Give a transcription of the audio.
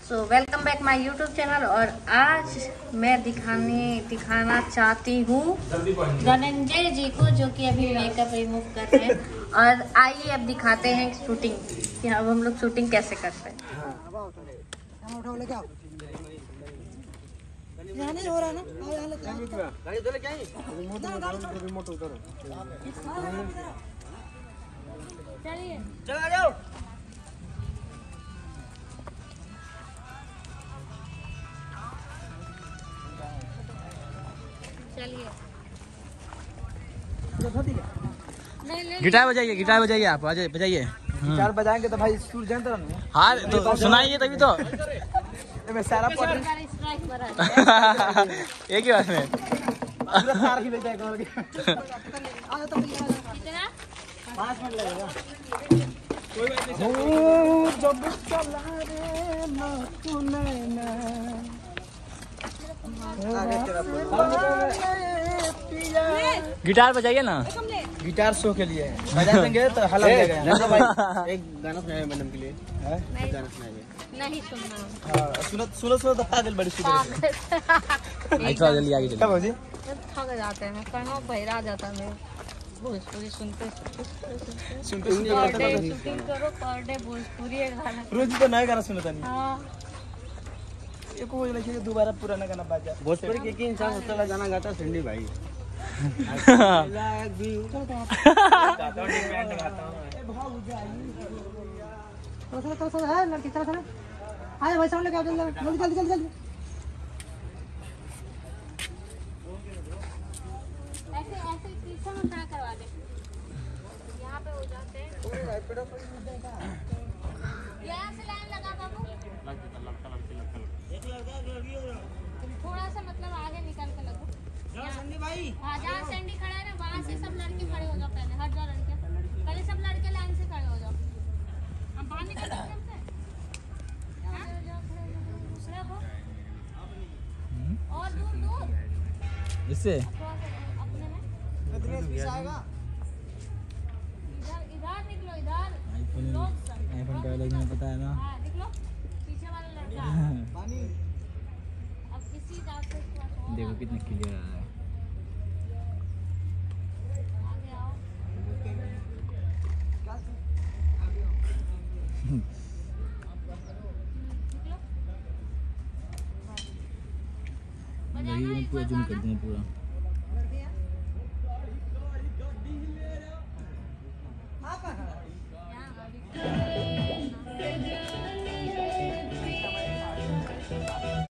So welcome back my YouTube channel. और आज मैं दिखाना चाहती हूँ धनंजय जी को, जो कि अभी मेकअप रिमूव कर रहे हैं। और आइए अब दिखाते हैं शूटिंग कि अब हम लोग शूटिंग कैसे करते हैं। नहीं हो रहा ना, चलिए चलो आ जाओ। चलिए गिटार बजाइए आप बजाइए। गिटार बजाएंगे तो भाई सुर जानते रहना। हाँ तो सुनाइए तभी तो। मैं सारा पढ़ स्ट्राइक पर एक ही बात में पूरा तार ही ले जाएगा। आ जाओ तो कितना 5 मिनट लगेगा। जब चला रे ना तूने ना गिटार बजाइए ना। गिटार शो के लिए बजा देंगे तो हला लगेगा भाई। एक गाना सुनाइए मैडम के लिए। नहीं, गाना सुनाइए। नहीं सुनना। हां सुनो तो पागल बड़ी सुधर। थोड़ा जल्दी आगे क्या बाजी थक जाते हैं, कहाँ बहरा जाता है भोजपुरी सुनते सुनते शूटिंग करो पर डे भोजपुरी गाना। रोज तो नया गाना सुनता नहीं। हाँ एक वो लगे दोबारा पुराना गाना बाजा। भोजपुरी के इंसान सबसे पहले गाना गाता सिंडी भाई। तो है लड़की चला चला आए भाई सामने क्या जल्दी ऐसे ऐसे पीछे में खड़ा करवा दे, यहाँ पे हो जाते हैं। यहाँ से लाइन लगा बाबू, थोड़ा सा मतलब आगे निकल के लगो। भाई हाँ जहाँ सैंडी खड़ा है ना, वहाँ से सब लड़के खड़े हो जाओ। पहले हट जाओ लड़के, पहले सब लड़के लाइन से खड़े हो जाओ। हम बाहर निकल सकते हैं दूसरे को और दूर इससे अपने में आएगा। इधर निकलो, इधर आईफोन का अलग में पता है ना। हाँ निकलो, पीछे वाला लड़का। पानी अब किसी दांत से थोड़ा देखो कितना क्लियर आ रहा है। आगे आओ। निकलो पूरा जूम कर दूँ पूरा।